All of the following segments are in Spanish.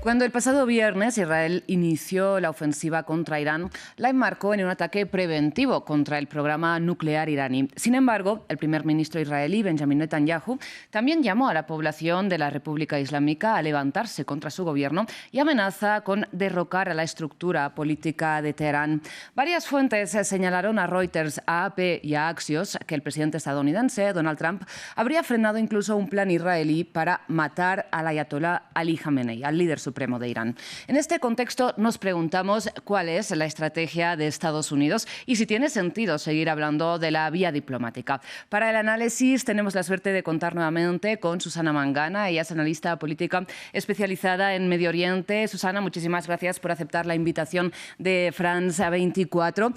Cuando el pasado viernes Israel inició la ofensiva contra Irán, la enmarcó en un ataque preventivo contra el programa nuclear iraní. Sin embargo, el primer ministro israelí, Benjamin Netanyahu, también llamó a la población de la República Islámica a levantarse contra su gobierno y amenaza con derrocar a la estructura política de Teherán. Varias fuentes señalaron a Reuters, a AP y a Axios que el presidente estadounidense, Donald Trump, habría frenado incluso un plan israelí para matar al ayatolá Ali Khamenei, al líder supremo de Irán. En este contexto nos preguntamos cuál es la estrategia de Estados Unidos y si tiene sentido seguir hablando de la vía diplomática. Para el análisis tenemos la suerte de contar nuevamente con Susana Mangana. Ella es analista política especializada en Medio Oriente. Susana, muchísimas gracias por aceptar la invitación de France 24.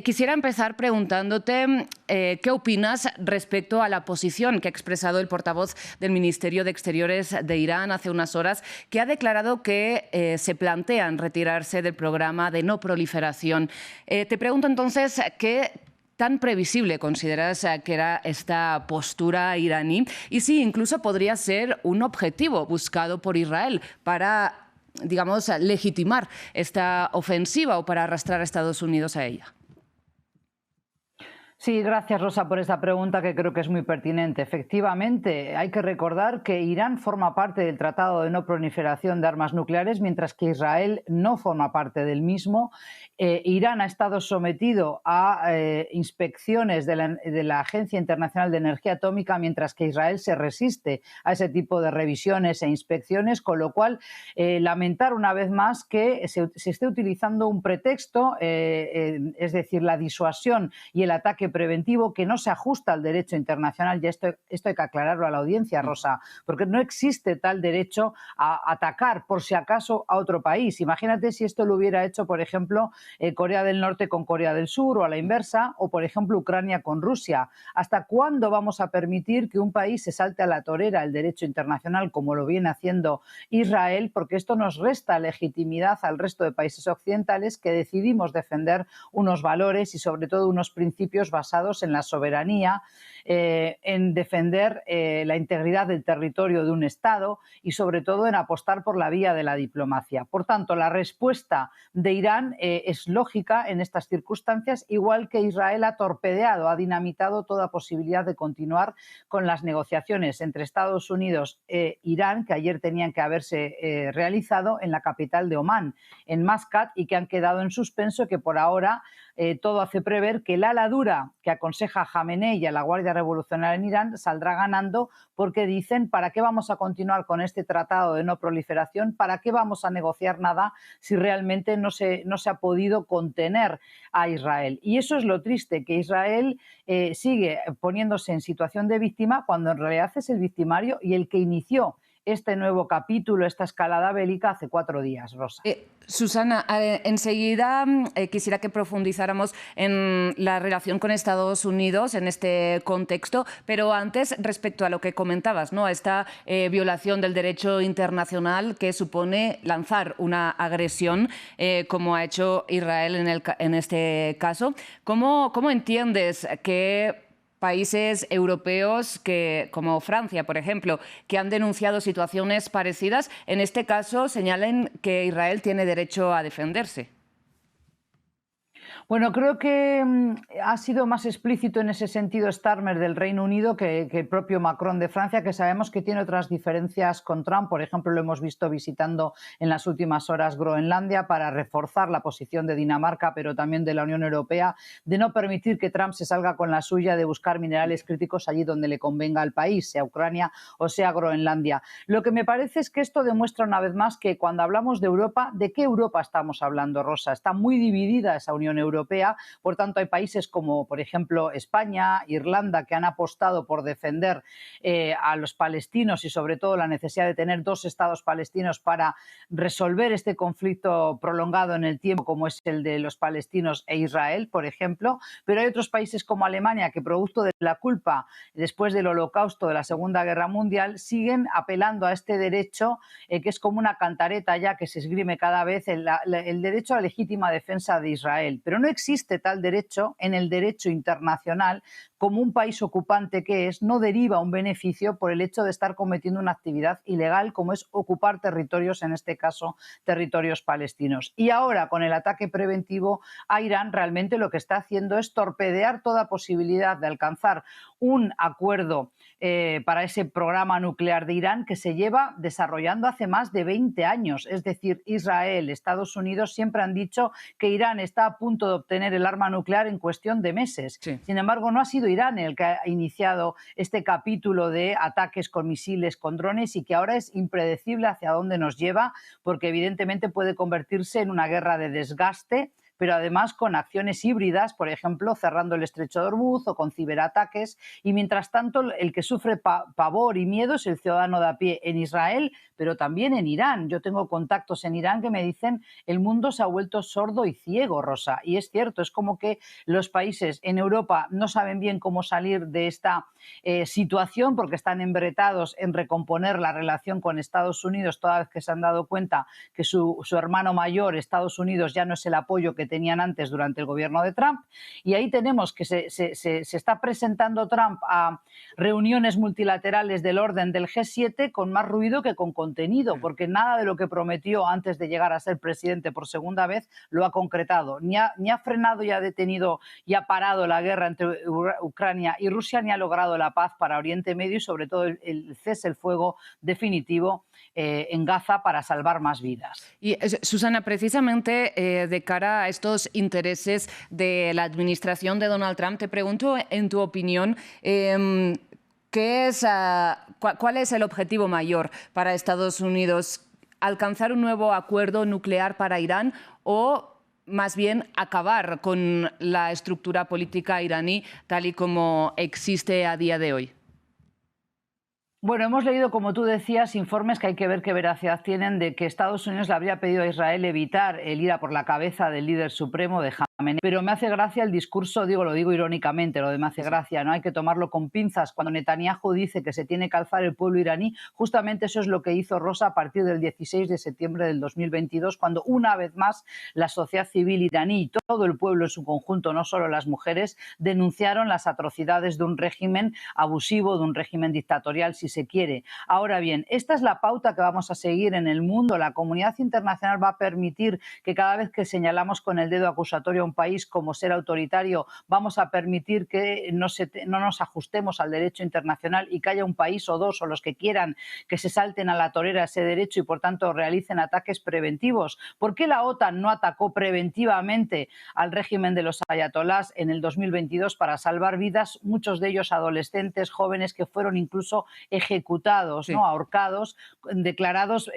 Quisiera empezar preguntándote qué opinas respecto a la posición que ha expresado el portavoz del Ministerio de Exteriores de Irán hace unas horas, que ha declarado que se plantean retirarse del programa de no proliferación. Te pregunto entonces, ¿qué tan previsible consideras que era esta postura iraní? Y si incluso podría ser un objetivo buscado por Israel para, digamos, legitimar esta ofensiva o para arrastrar a Estados Unidos a ella. Sí, gracias Rosa por esta pregunta que creo que es muy pertinente. Efectivamente, hay que recordar que Irán forma parte del Tratado de No Proliferación de Armas Nucleares, mientras que Israel no forma parte del mismo. Irán ha estado sometido a inspecciones de la Agencia Internacional de Energía Atómica, mientras que Israel se resiste a ese tipo de revisiones e inspecciones, con lo cual lamentar una vez más que se esté utilizando un pretexto, es decir, la disuasión y el ataque preventivo, que no se ajusta al derecho internacional. Y esto hay que aclararlo a la audiencia, Rosa, porque no existe tal derecho a atacar por si acaso a otro país. Imagínate si esto lo hubiera hecho, por ejemplo, Corea del Norte con Corea del Sur o a la inversa, o por ejemplo Ucrania con Rusia. ¿Hasta cuándo vamos a permitir que un país se salte a la torera el derecho internacional como lo viene haciendo Israel? Porque esto nos resta legitimidad al resto de países occidentales que decidimos defender unos valores y sobre todo unos principios basados en la soberanía, en defender la integridad del territorio de un Estado y sobre todo en apostar por la vía de la diplomacia. Por tanto, la respuesta de Irán es lógica en estas circunstancias, igual que Israel ha torpedeado, ha dinamitado toda posibilidad de continuar con las negociaciones entre Estados Unidos e Irán, que ayer tenían que haberse realizado en la capital de Omán, en Mascat, y que han quedado en suspenso, y que por ahora todo hace prever que el ala dura que aconseja a Khamenei y a la Guardia Revolucionaria en Irán saldrá ganando, porque dicen: ¿para qué vamos a continuar con este tratado de no proliferación? ¿Para qué vamos a negociar nada si realmente no se ha podido contener a Israel? Y eso es lo triste, que Israel sigue poniéndose en situación de víctima cuando en realidad es el victimario y el que inició este nuevo capítulo, esta escalada bélica, hace 4 días, Rosa. Susana, enseguida quisiera que profundizáramos en la relación con Estados Unidos en este contexto, pero antes, respecto a lo que comentabas, ¿no?, a esta violación del derecho internacional que supone lanzar una agresión, como ha hecho Israel en este caso. ¿Cómo entiendes que países europeos como Francia, por ejemplo, que han denunciado situaciones parecidas, en este caso señalen que Israel tiene derecho a defenderse? Bueno, creo que ha sido más explícito en ese sentido Starmer del Reino Unido que el propio Macron de Francia, que sabemos que tiene otras diferencias con Trump. Por ejemplo, lo hemos visto visitando en las últimas horas Groenlandia para reforzar la posición de Dinamarca, pero también de la Unión Europea, de no permitir que Trump se salga con la suya de buscar minerales críticos allí donde le convenga al país, sea Ucrania o sea Groenlandia. Lo que me parece es que esto demuestra una vez más que cuando hablamos de Europa, ¿de qué Europa estamos hablando, Rosa? Está muy dividida esa Unión Europea. Por tanto, hay países como, por ejemplo, España, Irlanda, que han apostado por defender a los palestinos y sobre todo la necesidad de tener 2 estados palestinos para resolver este conflicto prolongado en el tiempo, como es el de los palestinos e Israel, por ejemplo. Pero hay otros países como Alemania que, producto de la culpa después del Holocausto, de la Segunda Guerra Mundial, siguen apelando a este derecho que es como una cantareta ya que se esgrime cada vez, el derecho a la legítima defensa de Israel. Pero no no existe tal derecho en el derecho internacional. Como un país ocupante que es, no deriva un beneficio por el hecho de estar cometiendo una actividad ilegal como es ocupar territorios, en este caso territorios palestinos. Y ahora, con el ataque preventivo a Irán, realmente lo que está haciendo es torpedear toda posibilidad de alcanzar un acuerdo para ese programa nuclear de Irán que se lleva desarrollando hace más de 20 años. Es decir, Israel, Estados Unidos siempre han dicho que Irán está a punto de obtener el arma nuclear en cuestión de meses. Sí. Sin embargo, no ha sido Irán el que ha iniciado este capítulo de ataques con misiles, con drones, y que ahora es impredecible hacia dónde nos lleva, porque evidentemente puede convertirse en una guerra de desgaste, pero además con acciones híbridas, por ejemplo, cerrando el estrecho de Hormuz o con ciberataques. Y mientras tanto, el que sufre pavor y miedo es el ciudadano de a pie en Israel, pero también en Irán. Yo tengo contactos en Irán que me dicen el mundo se ha vuelto sordo y ciego, Rosa. Y es cierto, es como que los países en Europa no saben bien cómo salir de esta situación porque están embretados en recomponer la relación con Estados Unidos toda vez que se han dado cuenta que su hermano mayor, Estados Unidos, ya no es el apoyo que tenían antes durante el gobierno de Trump. Y ahí tenemos que se está presentando Trump a reuniones multilaterales del orden del G7 con más ruido que con contenido, porque nada de lo que prometió antes de llegar a ser presidente por segunda vez lo ha concretado. Ni ha frenado y ha detenido y ha parado la guerra entre Ucrania y Rusia, ni ha logrado la paz para Oriente Medio y sobre todo el cese el fuego definitivo en Gaza para salvar más vidas. Y Susana, precisamente de cara a estos intereses de la administración de Donald Trump, te pregunto, en tu opinión, ¿cuál es el objetivo mayor para Estados Unidos? ¿Alcanzar un nuevo acuerdo nuclear para Irán o más bien acabar con la estructura política iraní tal y como existe a día de hoy? Bueno, hemos leído, como tú decías, informes que hay que ver qué veracidad tienen de que Estados Unidos le habría pedido a Israel evitar el ir a por la cabeza del líder supremo de Jamenei. Pero me hace gracia el discurso, lo digo irónicamente, lo de me hace gracia, ¿no? Hay que tomarlo con pinzas. Cuando Netanyahu dice que se tiene que alzar el pueblo iraní, justamente eso es lo que hizo Rosa a partir del 16 de septiembre del 2022, cuando una vez más la sociedad civil iraní y todo el pueblo en su conjunto, no solo las mujeres, denunciaron las atrocidades de un régimen abusivo, de un régimen dictatorial, si se quiere. Ahora bien, esta es la pauta que vamos a seguir en el mundo. La comunidad internacional va a permitir que cada vez que señalamos con el dedo acusatorio a un país como ser autoritario, vamos a permitir que no nos ajustemos al derecho internacional y que haya un país o dos o los que quieran que se salten a la torera ese derecho y por tanto realicen ataques preventivos. ¿Por qué la OTAN no atacó preventivamente al régimen de los ayatolás en el 2022 para salvar vidas, muchos de ellos adolescentes, jóvenes que fueron incluso ejecutados, ¿no? Ahorcados, declarados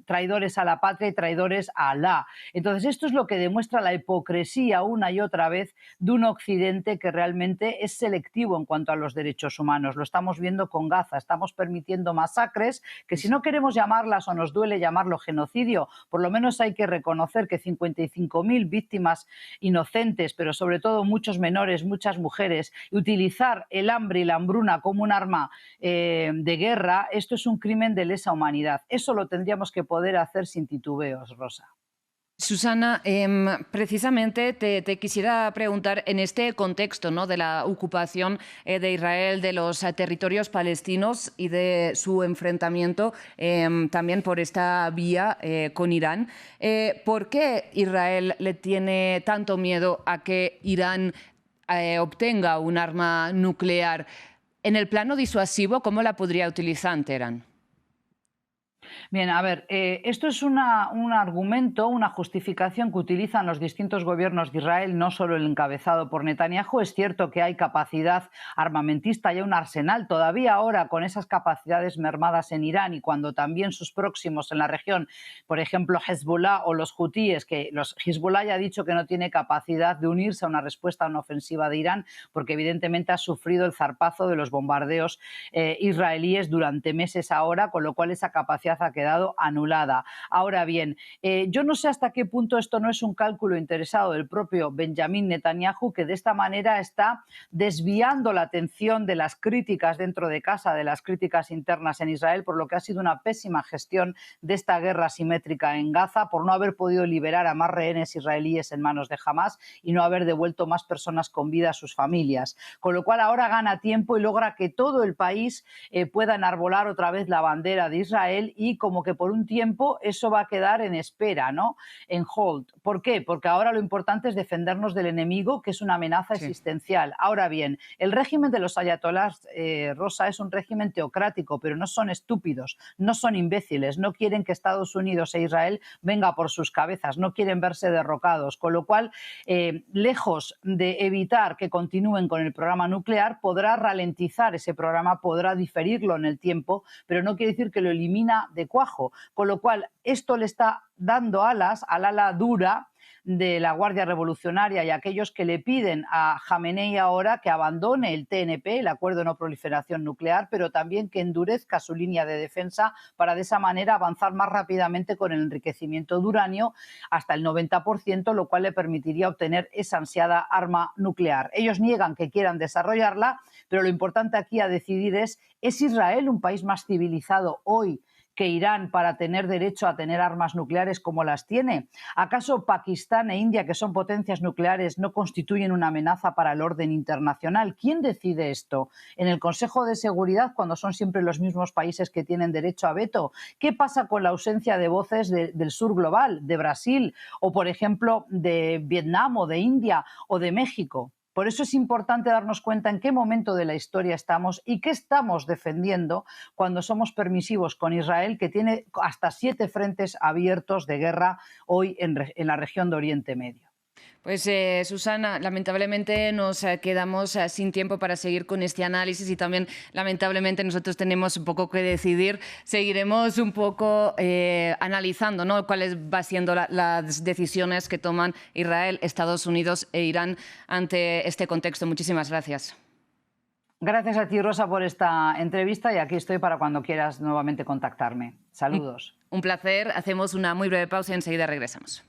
traidores a la patria y traidores a Alá? Entonces, esto es lo que demuestra la hipocresía una y otra vez de un Occidente que realmente es selectivo en cuanto a los derechos humanos. Lo estamos viendo con Gaza, estamos permitiendo masacres que, si no queremos llamarlas o nos duele llamarlo genocidio, por lo menos hay que reconocer que 55.000 víctimas inocentes, pero sobre todo muchos menores, muchas mujeres, y utilizar el hambre y la hambruna como un arma de guerra, esto es un crimen de lesa humanidad. Eso lo tendríamos que poder hacer sin titubeos, Rosa. Susana, precisamente te quisiera preguntar en este contexto, ¿no?, de la ocupación de Israel de los territorios palestinos y de su enfrentamiento también por esta vía con Irán. ¿Por qué Israel le tiene tanto miedo a que Irán obtenga un arma nuclear? En el plano disuasivo, ¿cómo la podría utilizar Teherán? Bien, a ver, esto es un argumento, una justificación que utilizan los distintos gobiernos de Israel, no solo el encabezado por Netanyahu. Es cierto que hay capacidad armamentista, hay un arsenal todavía ahora con esas capacidades mermadas en Irán, y cuando también sus próximos en la región, por ejemplo Hezbollah o los hutíes, que Hezbollah ya ha dicho que no tiene capacidad de unirse a una respuesta a una ofensiva de Irán porque evidentemente ha sufrido el zarpazo de los bombardeos israelíes durante meses ahora, con lo cual esa capacidad ha quedado anulada. Ahora bien, yo no sé hasta qué punto esto no es un cálculo interesado del propio Benjamín Netanyahu, que de esta manera está desviando la atención de las críticas dentro de casa, de las críticas internas en Israel, por lo que ha sido una pésima gestión de esta guerra asimétrica en Gaza, por no haber podido liberar a más rehenes israelíes en manos de Hamás y no haber devuelto más personas con vida a sus familias. Con lo cual ahora gana tiempo y logra que todo el país pueda enarbolar otra vez la bandera de Israel, y como que por un tiempo eso va a quedar en espera, ¿no? En hold. ¿Por qué? Porque ahora lo importante es defendernos del enemigo, que es una amenaza existencial. Ahora bien, el régimen de los ayatolás, Rosa, es un régimen teocrático, pero no son estúpidos, no son imbéciles, no quieren que Estados Unidos e Israel venga por sus cabezas, no quieren verse derrocados, con lo cual, lejos de evitar que continúen con el programa nuclear, podrá ralentizar ese programa, podrá diferirlo en el tiempo, pero no quiere decir que lo elimina de cuajo, con lo cual esto le está dando alas al ala dura de la Guardia Revolucionaria y aquellos que le piden a Jamenei ahora que abandone el TNP, el Acuerdo de No Proliferación Nuclear, pero también que endurezca su línea de defensa para de esa manera avanzar más rápidamente con el enriquecimiento de uranio hasta el 90%, lo cual le permitiría obtener esa ansiada arma nuclear. Ellos niegan que quieran desarrollarla, pero lo importante aquí a decidir ¿es Israel un país más civilizado hoy que Irán para tener derecho a tener armas nucleares como las tiene? ¿Acaso Pakistán e India, que son potencias nucleares, no constituyen una amenaza para el orden internacional? ¿Quién decide esto? ¿En el Consejo de Seguridad, cuando son siempre los mismos países que tienen derecho a veto? ¿Qué pasa con la ausencia de voces del sur global, de Brasil o, por ejemplo, de Vietnam o de India o de México? Por eso es importante darnos cuenta en qué momento de la historia estamos y qué estamos defendiendo cuando somos permisivos con Israel, que tiene hasta 7 frentes abiertos de guerra hoy en la región de Oriente Medio. Pues Susana, lamentablemente nos quedamos sin tiempo para seguir con este análisis y también lamentablemente nosotros tenemos un poco que decidir. Seguiremos un poco analizando, ¿no?, cuáles van siendo las decisiones que toman Israel, Estados Unidos e Irán ante este contexto. Muchísimas gracias. Gracias a ti, Rosa, por esta entrevista, y aquí estoy para cuando quieras nuevamente contactarme. Saludos. Un placer. Hacemos una muy breve pausa y enseguida regresamos.